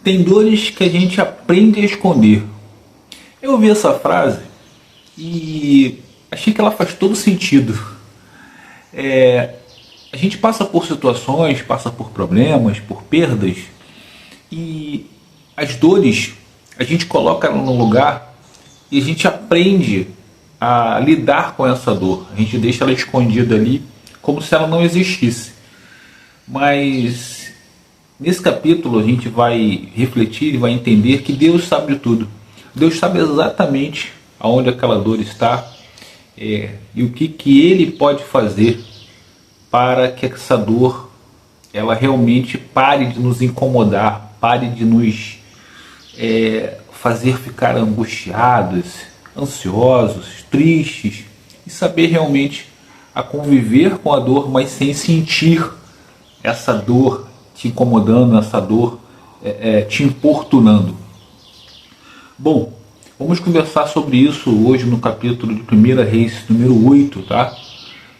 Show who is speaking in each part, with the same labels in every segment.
Speaker 1: Tem dores que a gente aprende a esconder. Eu ouvi essa frase e achei que ela faz todo sentido. A gente passa por situações, passa por problemas, por perdas, e as dores a gente coloca ela no lugar e a gente aprende a lidar com essa dor. A gente deixa ela escondida ali como se ela não existisse. Mas nesse capítulo a gente vai refletir e vai entender que Deus sabe de tudo. Deus sabe exatamente aonde aquela dor está, e o que Ele pode fazer para que essa dor ela realmente pare de nos incomodar, pare de nos fazer ficar angustiados, ansiosos, tristes, e saber realmente a conviver com a dor, mas sem sentir essa dor te incomodando, essa dor te importunando. Bom, vamos conversar sobre isso hoje no capítulo de 1 Reis, número 8, tá?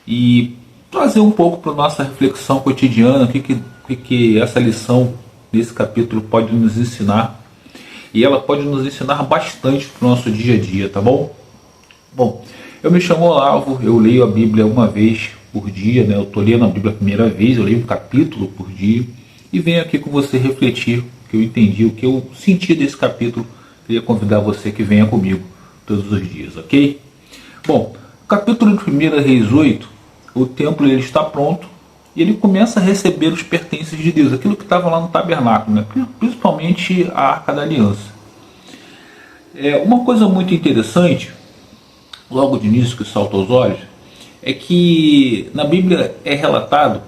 Speaker 1: E trazer um pouco para a nossa reflexão cotidiana, o que essa lição desse capítulo pode nos ensinar. E ela pode nos ensinar bastante para o nosso dia a dia, tá bom? Bom, eu me chamo Olavo, eu leio a Bíblia uma vez por dia, né? Eu estou lendo a Bíblia a primeira vez, eu leio um capítulo por dia e venho aqui com você refletir o que eu entendi, o que eu senti desse capítulo. Queria convidar você que venha comigo todos os dias, ok? Bom, o capítulo de 1 Reis 8, o templo ele está pronto e ele começa a receber os pertences de Deus, aquilo que estava lá no tabernáculo, né? Principalmente a Arca da Aliança. Uma coisa muito interessante, logo de início que salta aos olhos, é que na Bíblia é relatado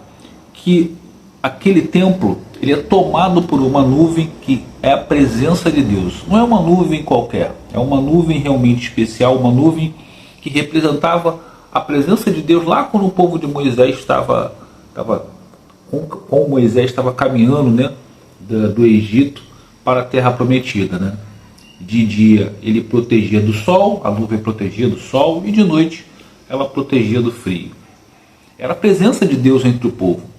Speaker 1: que aquele templo ele é tomado por uma nuvem que é a presença de Deus. Não é uma nuvem qualquer, é uma nuvem realmente especial, uma nuvem que representava a presença de Deus lá quando o povo de Moisés estava caminhando, né, do Egito para a terra prometida, né? De dia ele protegia do sol, a nuvem protegia do sol, e de noite ela protegia do frio. Era a presença de Deus entre o povo.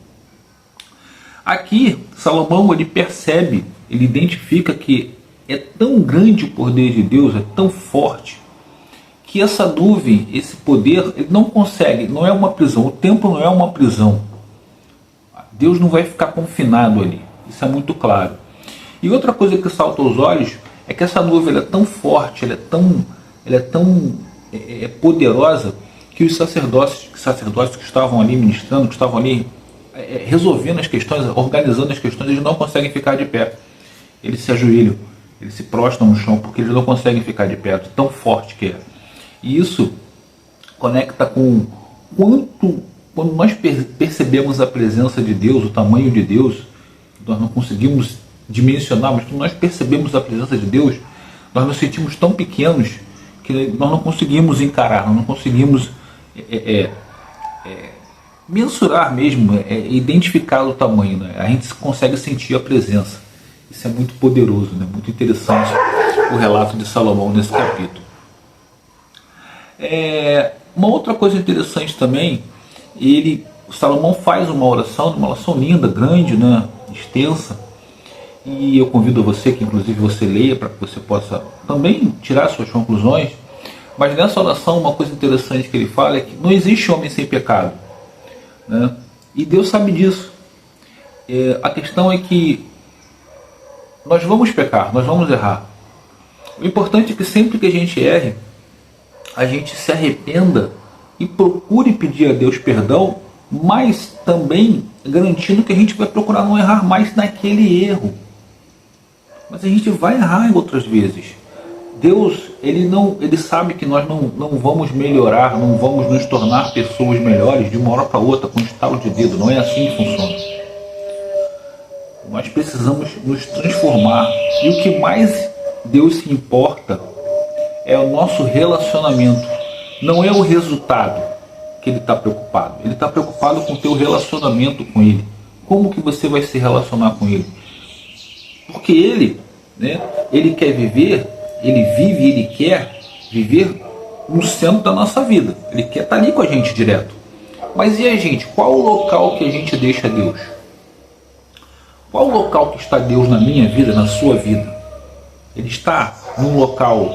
Speaker 1: Aqui Salomão ele percebe, ele identifica que é tão grande o poder de Deus, é tão forte, que essa nuvem, esse poder, ele não consegue, não é uma prisão, o templo não é uma prisão. Deus não vai ficar confinado ali, isso é muito claro. E outra coisa que salta aos olhos é que essa nuvem ela é tão forte, ela é tão poderosa, que os sacerdotes que estavam ali ministrando, que estavam ali resolvendo as questões, organizando as questões, eles não conseguem ficar de pé. Eles se ajoelham, eles se prostram no chão, porque eles não conseguem ficar de pé, tão forte que é. E isso conecta com quando nós percebemos a presença de Deus, o tamanho de Deus, nós não conseguimos dimensionar, mas quando nós percebemos a presença de Deus, nós nos sentimos tão pequenos que nós não conseguimos encarar, nós não conseguimos mensurar mesmo, identificar o tamanho, né? A gente consegue sentir a presença. Isso é muito poderoso, né? Muito interessante o relato de Salomão nesse capítulo. Uma outra coisa interessante também, Salomão faz uma oração linda, grande, né? Extensa, e eu convido você que inclusive você leia para que você possa também tirar suas conclusões. Mas nessa oração uma coisa interessante que ele fala é que não existe homem sem pecado, né? E Deus sabe disso. A questão é que nós vamos pecar, nós vamos errar. O importante é que sempre que a gente erre, a gente se arrependa e procure pedir a Deus perdão, mas também garantindo que a gente vai procurar não errar mais naquele erro. Mas a gente vai errar em outras vezes. Deus, ele sabe que nós não vamos melhorar, não vamos nos tornar pessoas melhores de uma hora para outra com um estalo de dedo. Não é assim que funciona. Nós precisamos nos transformar. E o que mais Deus se importa é o nosso relacionamento. Não é o resultado que Ele está preocupado. Ele está preocupado com o teu relacionamento com Ele. Como que você vai se relacionar com Ele? Porque Ele, né, Ele quer viver, Ele vive e Ele quer viver no centro da nossa vida. Ele quer estar ali com a gente direto. Mas e a gente? Qual o local que a gente deixa Deus? Qual o local que está Deus na minha vida, na sua vida? Ele está num local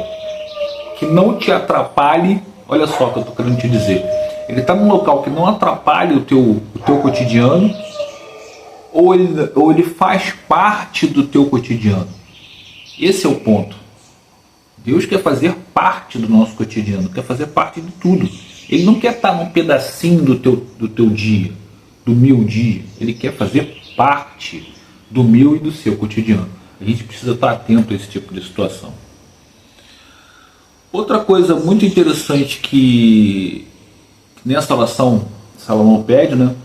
Speaker 1: que não te atrapalhe. Olha só o que eu estou querendo te dizer. Ele está num local que não atrapalhe o teu cotidiano, ou ele faz parte do teu cotidiano. Esse é o ponto. Deus quer fazer parte do nosso cotidiano, quer fazer parte de tudo. Ele não quer estar num pedacinho do teu dia, do meu dia. Ele quer fazer parte do meu e do seu cotidiano. A gente precisa estar atento a esse tipo de situação. Outra coisa muito interessante que nessa oração Salomão pede, né,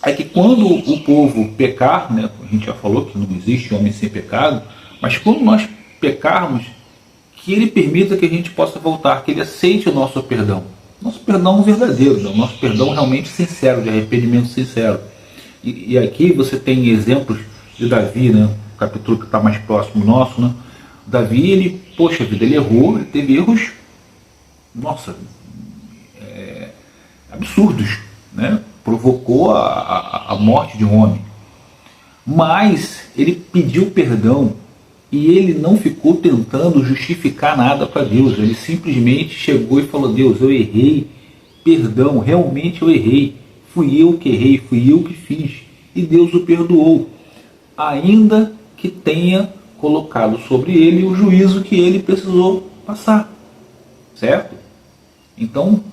Speaker 1: é que quando o povo pecar, né, a gente já falou que não existe homem sem pecado, mas quando nós pecarmos, que ele permita que a gente possa voltar, que ele aceite o nosso perdão verdadeiro, né, o nosso perdão realmente sincero, de arrependimento sincero. E aqui você tem exemplos de Davi, né, o capítulo que está mais próximo nosso, né? Davi, ele, poxa vida, ele errou, ele teve erros, nossa, absurdos, né? Provocou a morte de um homem. Mas ele pediu perdão e ele não ficou tentando justificar nada para Deus. Ele simplesmente chegou e falou: Deus, eu errei, perdão, realmente eu errei. Fui eu que errei, fui eu que fiz. E Deus o perdoou, ainda que tenha colocado sobre ele o juízo que ele precisou passar. Certo? Então,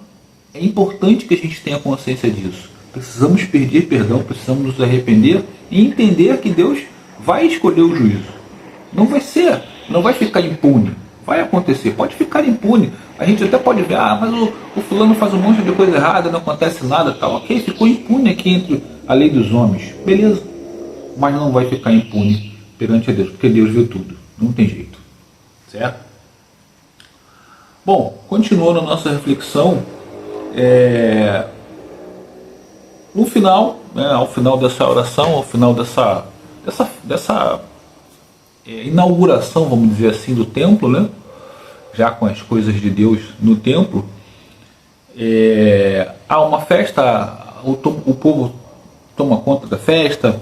Speaker 1: é importante que a gente tenha consciência disso. Precisamos pedir perdão, precisamos nos arrepender e entender que Deus vai escolher o juízo. Não vai ficar impune. Vai acontecer, pode ficar impune. A gente até pode ver, mas o fulano faz um monte de coisa errada, não acontece nada, tal. Ok, ficou impune aqui entre a lei dos homens. Beleza. Mas não vai ficar impune perante a Deus, porque Deus viu tudo. Não tem jeito. Certo? Bom, continuando a nossa reflexão, no final, né, ao final dessa oração, ao final dessa inauguração, vamos dizer assim, do templo, né, já com as coisas de Deus no templo, há uma festa, o povo toma conta da festa,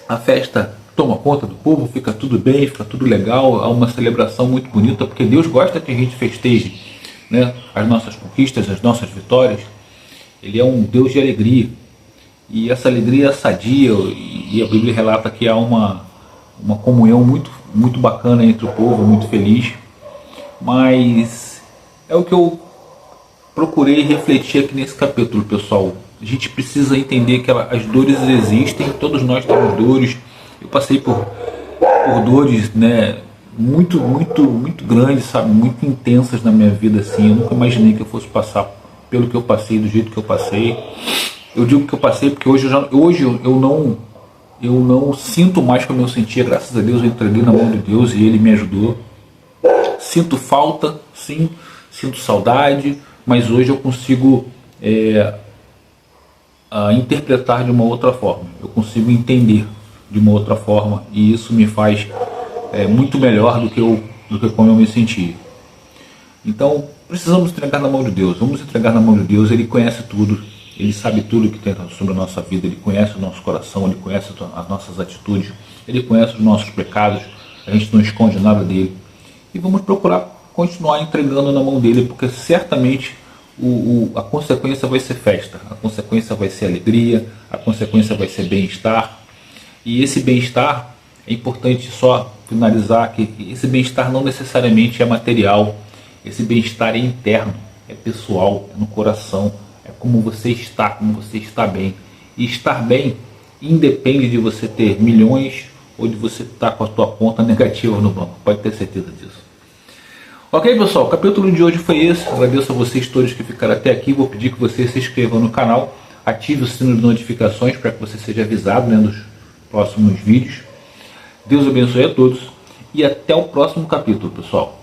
Speaker 1: a festa toma conta do povo, fica tudo bem, fica tudo legal, há uma celebração muito bonita, porque Deus gosta que a gente festeje, né, as nossas conquistas, as nossas vitórias. Ele é um Deus de alegria, e essa alegria é sadia, e a Bíblia relata que há uma comunhão muito, muito bacana entre o povo, muito feliz. Mas é o que eu procurei refletir aqui nesse capítulo, pessoal. A gente precisa entender que as dores existem, todos nós temos dores. Eu passei por dores, né, muito, muito, muito grandes, sabe, muito intensas na minha vida, assim. Eu nunca imaginei que eu fosse passar pelo que eu passei, do jeito que eu passei. Eu digo que eu passei porque hoje eu não sinto mais como eu sentia. Graças a Deus eu entreguei na mão de Deus e Ele me ajudou. Sinto falta, sim, sinto saudade, mas hoje eu consigo interpretar de uma outra forma. Eu consigo entender de uma outra forma, e isso me faz muito melhor do que como eu me sentia. Então, precisamos entregar na mão de Deus. Vamos entregar na mão de Deus. Ele conhece tudo. Ele sabe tudo que tem sobre a nossa vida. Ele conhece o nosso coração. Ele conhece as nossas atitudes. Ele conhece os nossos pecados. A gente não esconde nada dele. E vamos procurar continuar entregando na mão dele, porque certamente a consequência vai ser festa. A consequência vai ser alegria. A consequência vai ser bem-estar. E esse bem-estar, é importante só finalizar que esse bem-estar não necessariamente é material. Esse bem-estar é interno, é pessoal, é no coração, é como você está bem. E estar bem independe de você ter milhões ou de você estar com a tua conta negativa no banco, pode ter certeza disso. Ok, pessoal, o capítulo de hoje foi esse. Agradeço a vocês todos que ficaram até aqui. Vou pedir que você se inscreva no canal, ative o sino de notificações para que você seja avisado, né, dos próximos vídeos. Deus abençoe a todos e até o próximo capítulo, pessoal.